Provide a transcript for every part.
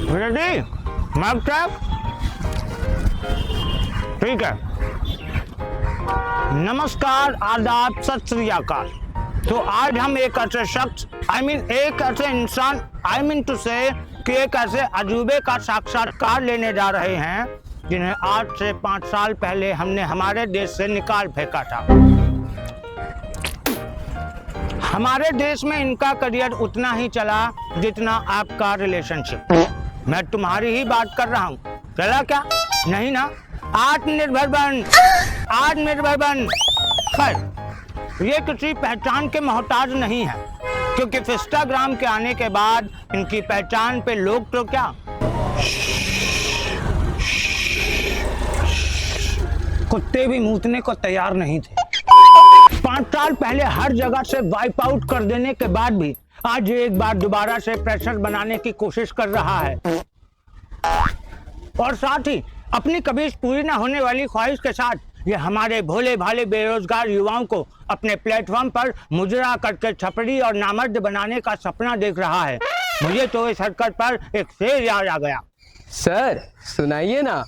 Ready? Mic check. ठीक है। नमस्कार, आदाब, सत श्री अकाल। तो आज हम एक ऐसे शख्स एक ऐसे इंसान टू से कि एक ऐसे अजूबे का साक्षात्कार लेने जा रहे हैं जिन्हें आज से 5 साल पहले हमने हमारे देश से निकाल फेंका था। हमारे देश में इनका करियर उतना ही चला जितना आपका रिलेशनशिप। मैं तुम्हारी ही बात कर रहा हूँ। चला क्या? नहीं ना? आत्मनिर्भर बन। खैर, ये किसी पहचान के मोहताज नहीं है, क्योंकि इंस्टाग्राम के आने के बाद इनकी पहचान पे लोग तो क्या, कुत्ते भी मूतने को तैयार नहीं थे। 5 साल पहले हर जगह से वाइप आउट कर देने के बाद भी आज ये एक बार दोबारा से प्रेशर बनाने की कोशिश कर रहा है, और साथ ही अपनी कभी पूरी न होने वाली ख्वाहिश के साथ ये हमारे भोले भाले बेरोजगार युवाओं को अपने प्लेटफॉर्म पर मुजरा करके छपरी और नामर्द बनाने का सपना देख रहा है। मुझे तो इस हरकत पर एक शेर याद आ गया। सर सुनाइए ना।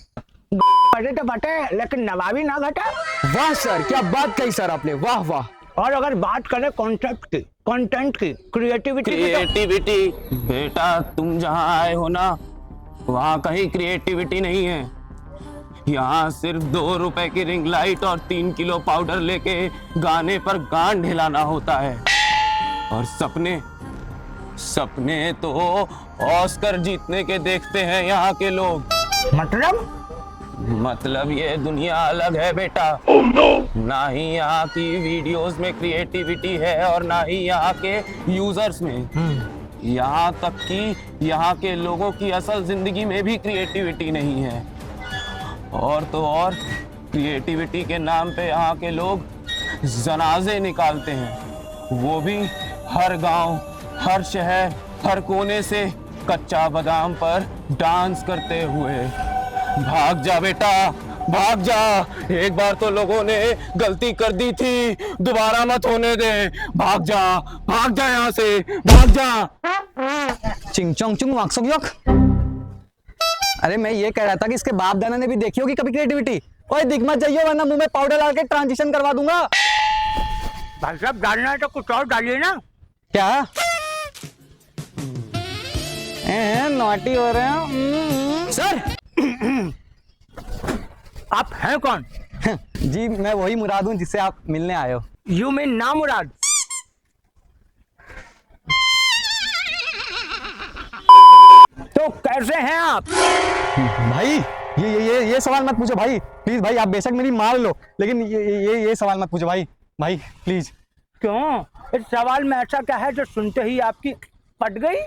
बटे तो बटे, लेकिन नवाबी ना घटे। वाह सर, क्या बात कही सर आपने, वाह वाह। और अगर बात करें कॉन्सेप्ट की, कंटेंट की, क्रिएटिविटी बेटा, तुम जहाँ आए हो ना, वहाँ कहीं क्रिएटिविटी नहीं है। यहाँ सिर्फ 2 रुपए की रिंग लाइट और 3 किलो पाउडर लेके गाने पर गान ढिलाना होता है। और सपने तो ऑस्कर जीतने के देखते हैं यहाँ के लोग। मतलब ये दुनिया अलग है बेटा। ना ही यहाँ की वीडियोस में क्रिएटिविटी है और ना ही यहाँ के यूजर्स में। यहाँ तक कि यहाँ के लोगों की असल जिंदगी में भी क्रिएटिविटी नहीं है। और तो और क्रिएटिविटी के नाम पे यहाँ के लोग जनाजे निकालते हैं, वो भी हर गांव, हर शहर, हर कोने से कच्चा बादाम पर डांस करते हुए। भाग जा बेटा, भाग जा। एक बार तो लोगों ने गलती कर दी थी, दोबारा मत होने दे। भाग जा यहाँ से, भाग जा। चिंग चोंग चुंग वाक्सोक योक। अरे मैं ये कह रहा था कि इसके बाप दादा ने भी देखी होगी कभी क्रिएटिविटी। ओए दिख मत जाइए, वरना मुंह में पाउडर डाल के ट्रांजिशन करवा दूंगा। भाई साहब, डालना है तो कुछ और डालिए ना। क्या नॉटी हो रहे हैं सर? आप हैं कौन? जी मैं वही मुराद हूँ जिससे आप मिलने आए हो। यू मीन ना मुराद? तो कैसे हैं आप? भाई ये सवाल मत पूछो भाई, प्लीज भाई। आप बेशक मेरी मार लो, लेकिन ये सवाल मत पूछो भाई प्लीज। क्यों? इस सवाल में ऐसा क्या है जो सुनते ही आपकी पट गई?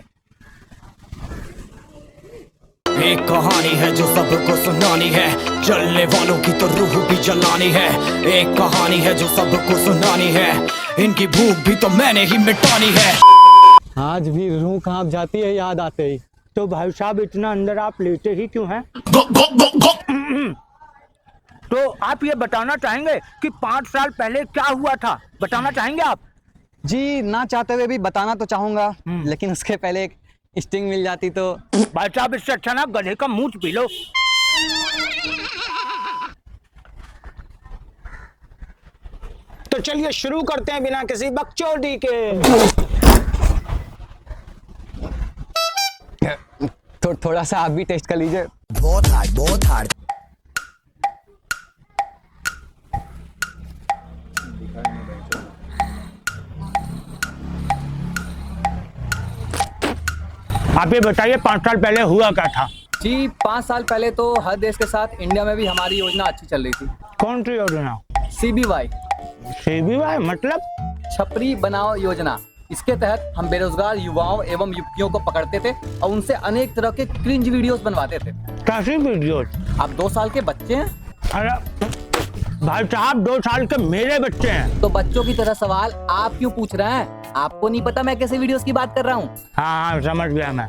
एक कहानी है जो सबको सुनानी है, चलने वालों की तो रूह भी जलानी है। एक कहानी है जो सबको सुनानी है, इनकी भूख भी तो मैंने ही मिटानी है। आज भी रूह कांप जाती है याद आते ही। तो भाई साहब, इतना अंदर आप लेते ही क्यों हैं? तो आप ये बताना चाहेंगे कि 5 साल पहले क्या हुआ था? बताना चाहेंगे आप? जी ना चाहते हुए भी बताना तो चाहूंगा, लेकिन उसके पहले एक स्टिंग मिल जाती तो। भाई साहब, इससे अच्छा ना गधे का मूंछ पी लो। तो चलिए शुरू करते हैं बिना किसी बकचोदी के। थोड़ा सा आप भी टेस्ट कर लीजिए। बहुत हार्ड। आप ये बताइए 5 साल पहले हुआ क्या था? जी 5 साल पहले तो हर देश के साथ इंडिया में भी हमारी योजना अच्छी चल रही थी। कौन सी योजना? CBY मतलब? छपरी बनाओ योजना। इसके तहत हम बेरोजगार युवाओं एवं युवतियों को पकड़ते थे और उनसे अनेक तरह के क्रिंज वीडियोस बनवाते थे। कैसी वीडियोस? आप 2 साल के बच्चे हैं? अरे भाई साहब, 2 साल के मेरे बच्चे हैं। तो बच्चों की तरह सवाल आप क्यों पूछ रहे हैं? आपको नहीं पता मैं कैसे वीडियोस की बात कर रहा हूँ? हाँ समझ गया मैं।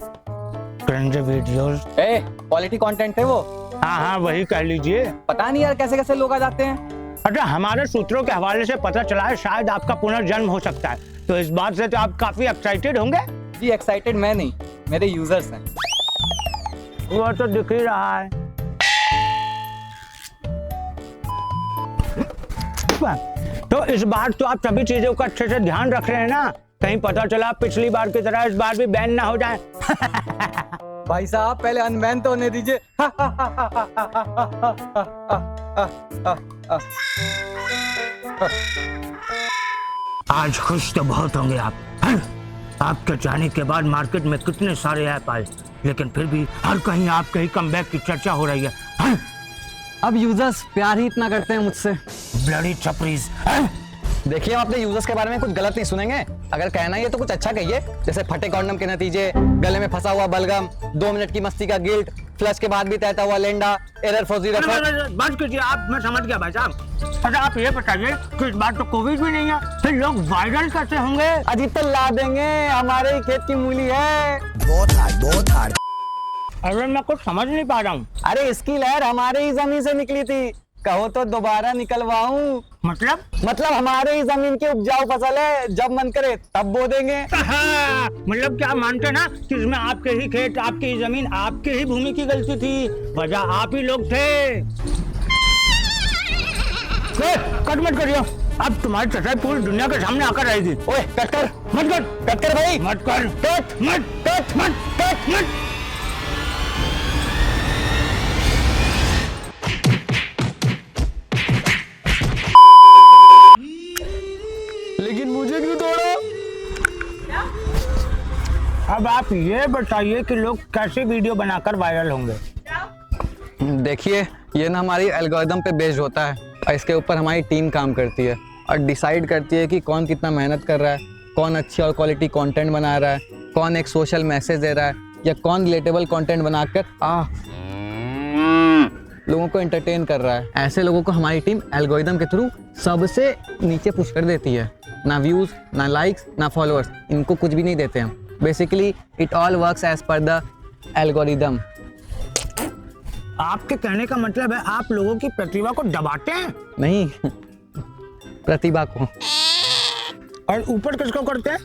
क्रिंज वीडियोस, क्वालिटी कंटेंट है वो। हाँ वही कह लीजिए। पता नहीं यार कैसे कैसे लोग आ जाते हैं। अच्छा, हमारे सूत्रों के हवाले से पता चला है शायद आपका पुनर्जन्म हो सकता है, तो इस बात से तो आप काफी एक्साइटेड होंगे। जी एक्साइटेड मैं नहीं, मेरे यूजर्स हैं। वो तो दिख ही रहा है। तो इस बार तो आप सभी चीजों का अच्छे से ध्यान रख रहे हैं ना, कहीं पता चला पिछली बार की तरह इस बार भी बैन ना हो जाए। भाई साहब पहले अनबैन तो होने दीजिए। आज खुश तो बहुत होंगे आप, हैं? आपके जाने के बाद मार्केट में कितने सारे ऐप आए, लेकिन फिर भी हर कहीं आपके ही कमबैक की चर्चा हो रही है, हैं? अब यूजर्स प्यार ही इतना करते हैं मुझसे। ब्लडी छपरीज, हैं? देखिए, हम अपने यूजर्स के बारे में कुछ गलत नहीं सुनेंगे। अगर कहना ही है तो कुछ अच्छा कहिए, जैसे फटे कॉन्डम के नतीजे, गले में फंसा हुआ बलगम, 2 मिनट की मस्ती का गिल्ट, फ्लश के बाद भी तैरता हुआ लेंडा, एरर फॉर जीरो। बस कीजिए आप, मैं समझ गया भाई साहब। अच्छा आप ये बताइए कि इस बार तो कोविड भी नहीं है, फिर लोग वायरल कैसे होंगे? अजी तो ला देंगे, हमारे ही खेत की मूली है। बहुत हार्ड। अरे मैं कुछ समझ नहीं पा रहा हूँ। अरे इसकी लहर हमारे ही जमीन से निकली थी, कहो तो दोबारा निकलवाऊं। मतलब हमारे ही जमीन की उपजाऊ फसल है, जब मन करे तब बो देंगे। मतलब क्या मानते ना कि इसमें आपके ही खेत, आपकी ही जमीन, आपके ही भूमि की गलती थी, वजह आप ही लोग थे। कट मत करियो, अब तुम्हारी सच्चाई पूरी दुनिया के सामने आकर रहेगी। ओए कट कर, मत कर, कट कर भाई, मत कर, कट मत कट मत कट मत। लेकिन मुझे क्यों तोड़ा? अब आप ये बताइए कि लोग कैसे वीडियो बनाकर वायरल होंगे? देखिए, ये ना हमारी एल्गोरिदम पे बेस्ड होता है, और इसके ऊपर हमारी टीम काम करती है और डिसाइड करती है कि कौन कितना मेहनत कर रहा है, कौन अच्छी और क्वालिटी कंटेंट बना रहा है, कौन एक सोशल मैसेज दे रहा है, या कौन रिलेटेबल कंटेंट बनाकर लोगों को एंटरटेन कर रहा है। ऐसे लोगों को हमारी टीम एल्गोरिदम के थ्रू सबसे नीचे पुश कर देती है। ना व्यूज, ना लाइक्स, ना फॉलोअर्स, इनको कुछ भी नहीं देते हम। Basically it all works as per the algorithm. आपके कहने का मतलब है आप लोगों की प्रतिभा को दबाते हैं? नहीं, प्रतिभा को। और ऊपर किसको करते हैं?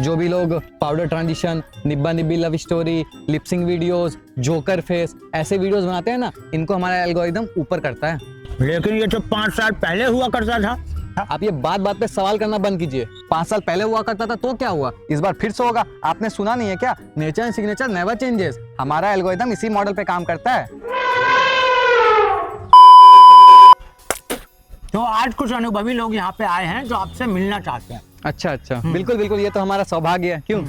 जो भी लोग पाउडर ट्रांजिशन, निब्बा निब्बी love story, lip syncing videos, joker face, ऐसे वीडियोस बनाते हैं ना, इनको हमारा एल्गोरिदम ऊपर करता है। लेकिन ये तो 5 साल पहले हुआ करता था। आप ये बात बात पे सवाल करना बंद कीजिए। 5 साल पहले हुआ करता था तो क्या हुआ, इस बार फिर से होगा। आपने सुना नहीं है क्या? Nature and signature never changes. हमारा एल्गोरिदम इसी मॉडल पे काम करता है। तो आज कुछ अनुभवी लोग यहाँ पे आए हैं जो आपसे मिलना चाहते हैं। अच्छा अच्छा, बिल्कुल बिल्कुल, ये तो हमारा सौभाग्य है। क्यों?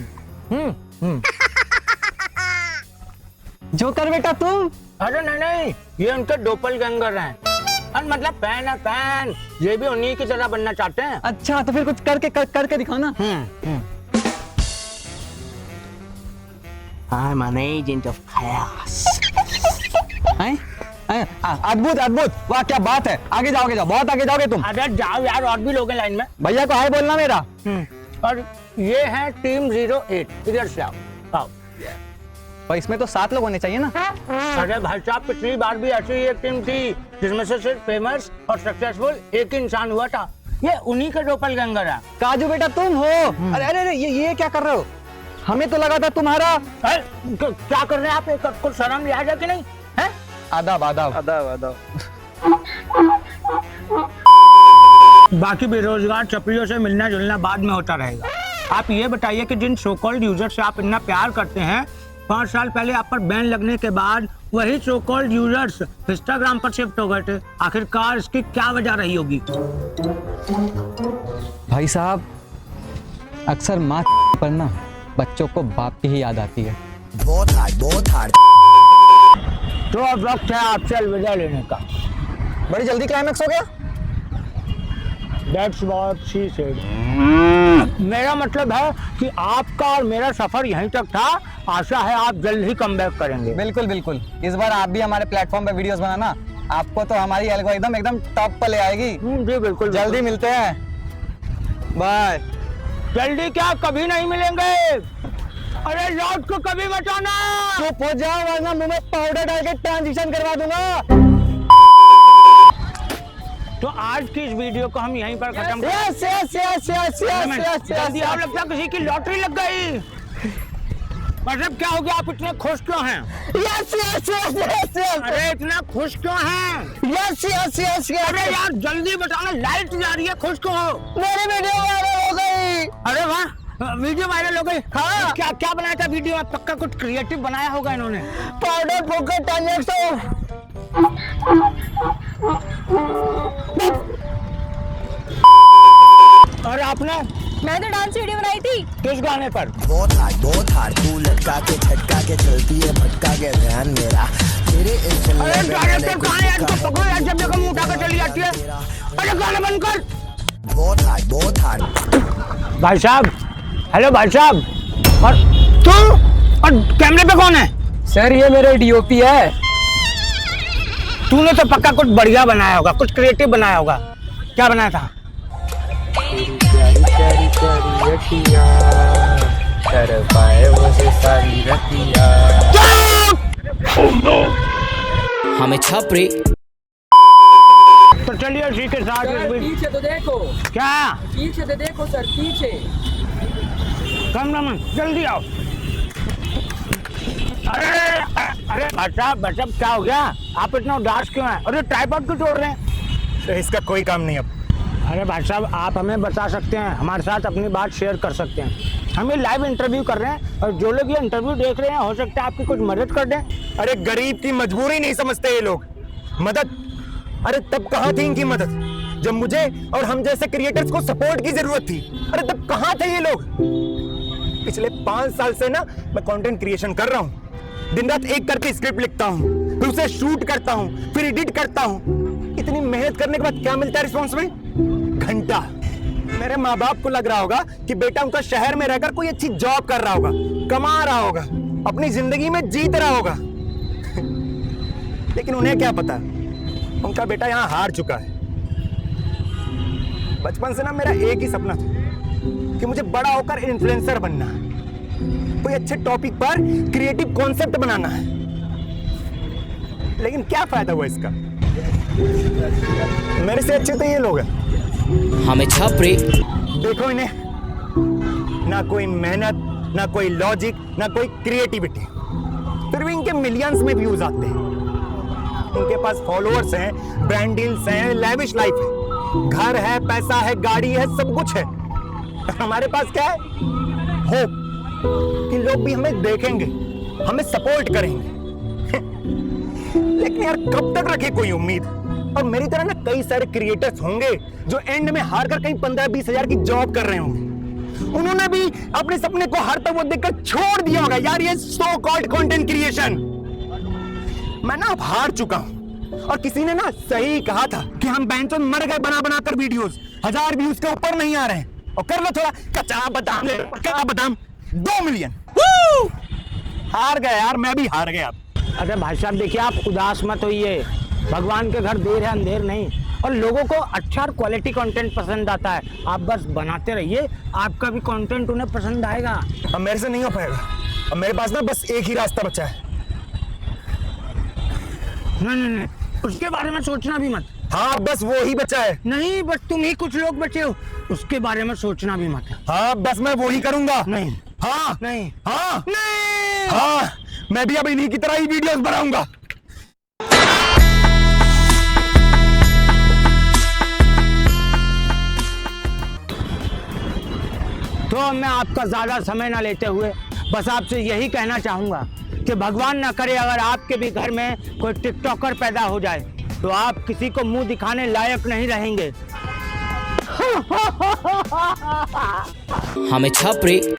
जोकर बेटा तुम? अरे नहीं, ये उनके डोपलगैंगर हैं। मतलब फैन है, फैन। ये भी उन्हीं की तरह बनना चाहते हैं। अच्छा, तो फिर कुछ करके दिखाओ ना। I'm an agent of chaos. अद्भुत अद्भुत, वाह क्या बात है। आगे जाओ, बहुत आगे जाओगे तुम। अरे जाओ यार, और भी लोग हैं लाइन में। भैया को हाय बोलना मेरा। और ये है टीम 08, इधर से आओ। और इसमें तो 7 लोग होने चाहिए ना। अरे भाई साहब, पिछली बार भी ऐसी एक टीम थी जिसमें से सिर्फ फेमस और सक्सेसफुल एक इंसान हुआ था। ये उन्हीं के डोपलगैंगर है। काजू बेटा तुम हो? अरे अरे ये क्या कर रहे हो? हमें तो लगा था तुम्हारा। क्या कर रहे हैं आप? कुछ शर्म लिहाजा कि नहीं है? आदाब आदाब आदाब आदाब। बाकी बेरोजगार चपड़ियों से मिलना जुलना बाद में होता रहेगा। आप ये बताइए कि जिन सो कॉल्ड यूजर से आप इतना प्यार करते हैं, 5 साल पहले आप पर बैन लगने के बाद वही सो कॉल्ड यूजर्स इंस्टाग्राम पर शिफ्ट हो गए थे। आखिरकार इसकी क्या वजह रही होगी? भाई साहब, अक्सर माँ पर ना बच्चों को बाप की ही याद आती है। बहुत हार्ड। तो अब वक्त है आपसे अलविदा लेने का। बड़ी जल्दी क्लाइमेक्स हो गया। That's what she said. मेरा मतलब है कि आपका और मेरा सफर यहीं तक था। आशा है आप जल्द ही कमबैक करेंगे। बिल्कुल बिल्कुल, इस बार आप भी हमारे प्लेटफॉर्म पे वीडियोस बनाना। आपको तो हमारी एल्गोरिदम एकदम टॉप पर ले आएगी। जी बिल्कुल, जल्दी मिलते हैं। बाय। जल्दी क्या, कभी नहीं मिलेंगे। अरे लौट को कभी मत आना। चुप हो जाओ वरना मुंह में पाउडर डाल के ट्रांजिशन करवा दूंगा। तो आज की इस वीडियो को हम यहीं पर खत्म yes yes yes yes yes yes जल्दी आओ, लगता है किसी की लॉटरी लग गई। मतलब क्या हो गया, आप इतने खुश क्यों हैं? Yes yes yes yes yes अरे इतना खुश क्यों हैं? यस यस यस अरे यार जल्दी बताना, लाइट जा रही है, खुश क्यों हो? मेरी वीडियो वायरल हो गई। अरे वाह, वीडियो वायरल हो गई। हाँ। क्या क्या बनाया था वीडियो में? पक्का कुछ क्रिएटिव बनाया होगा इन्होंने। Powder poker transaction. और आपने मैंने तो डांस वीडियो बनाई थी। किस गाने पर? बहुत हार्ड तू लटका के झटका के चलती है भटका के ध्यान मेरा तेरे इस चलने अरे में डायरेक्टर मैंने कहाँ है? कुछ इनको पकड़ो यार, जब देखो मुंह उठा कर चली जाती है। अरे गाना बंद कर। बहुत हार्ड। भाई साहब, हेलो भाई साहब। और तू और कैमरे पे कौन है? सर ये मेरे डीओपी है। तूने तो पक्का कुछ बढ़िया बनाया होगा, कुछ क्रिएटिव बनाया होगा। क्या बनाया था? कर पाए मुझे सारी रतिया। हमें छपरी तो चलिए उसी के साथ इस वीडियो- पीछे तो देखो, क्या पीछे तो देखो सर, पीछे। कैमरामैन जल्दी आओ। अरे अरे भाई साहब क्या हो गया? आप इतना उदास क्यों हैं? अरे ट्राइपॉड क्यों तोड़ रहे हैं? इसका कोई काम नहीं अब। अरे भाई साहब, आप हमें बता सकते हैं, हमारे साथ अपनी बात शेयर कर सकते हैं। हम ये लाइव इंटरव्यू कर रहे हैं और जो लोग ये इंटरव्यू देख रहे हैं, हो सकता है आपकी कुछ मदद कर दें। अरे गरीब की मजबूरी नहीं समझते ये लोग। मदद, अरे तब कहाँ थी इनकी मदद जब मुझे और हम जैसे क्रिएटर्स को सपोर्ट की जरूरत थी? अरे तब कहाँ थे ये लोग? पिछले 5 साल से ना मैं कंटेंट क्रिएशन कर रहा हूँ। दिन रात एक करके स्क्रिप्ट लिखता हूँ, फिर उसे शूट करता हूँ, फिर एडिट करता हूँ। इतनी मेहनत करने के बाद क्या मिलता है रिस्पॉन्स में? घंटा। मेरे माँ बाप को लग रहा होगा कि बेटा उनका शहर में रहकर कोई अच्छी जॉब कर रहा होगा, कमा रहा होगा, अपनी जिंदगी में जीत रहा होगा। लेकिन उन्हें क्या पता, उनका बेटा यहाँ हार चुका है। बचपन से ना मेरा एक ही सपना था कि मुझे बड़ा होकर इन्फ्लुएंसर बनना है, कोई अच्छे टॉपिक पर क्रिएटिव कॉन्सेप्ट बनाना है। लेकिन क्या फायदा हुआ इसका? मेरे से अच्छे तो ये लोग हैं। हमें छपरी देखो इन्हें, ना कोई मेहनत, ना कोई लॉजिक, ना कोई क्रिएटिविटी, फिर भी इनके मिलियंस में व्यूज आते हैं। इनके पास फॉलोअर्स हैं, ब्रांड डील्स हैं, लैविश लाइफ है, घर है, पैसा है, गाड़ी है, सब कुछ है। हमारे पास क्या है? होप कि लोग भी हमें देखेंगे, हमें सपोर्ट करेंगे। लेकिन यार कब तक रखे कोई उम्मीद? और मेरी तरह ना कई सारे क्रिएटर्स होंगे जो एंड में हार कर कहीं 15-20 हजार की जॉब कर रहे होंगे। उन्होंने भी अपने सपने को हारता हुआ देखकर छोड़ दिया होगा। यार ये सो कॉल्ड कंटेंट क्रिएशन। मैं ना अब हार चुका हूं। और किसी ने ना सही कहा था कि हम बैंचों मर गए बना बनाकर वीडियोस, 1000 व्यूज के ऊपर नहीं आ रहे हैं। और कर लो थोड़ा कच्चा बादाम, कच्चा बादाम 2 मिलियन। हार गए यार, मैं भी हार गया। अरे भाई साहब देखिए, आप उदास मत होइए। भगवान के घर देर है अंधेर नहीं। और लोगों को अच्छा और क्वालिटी कंटेंट पसंद आता है। आप बस बनाते रहिए, आपका भी कंटेंट उन्हें पसंद आएगा। अब मेरे से नहीं हो पाएगा। अब मेरे पास ना बस एक ही रास्ता बचा है। नहीं, उसके बारे में सोचना भी मत। हाँ बस वो ही बचा है। नहीं, बस तुम ही कुछ लोग बचे हो, उसके बारे में सोचना भी मत। हाँ बस मैं वो ही करूंगा। नहीं, हाँ नहीं, हाँ नहीं। हाँ, मैं भी अब इन्हीं की तरह ही वीडियोस बनाऊंगा। तो मैं आपका ज्यादा समय ना लेते हुए बस आपसे यही कहना चाहूंगा कि भगवान ना करे अगर आपके भी घर में कोई टिकटॉकर पैदा हो जाए तो आप किसी को मुंह दिखाने लायक नहीं रहेंगे। हमें छपरी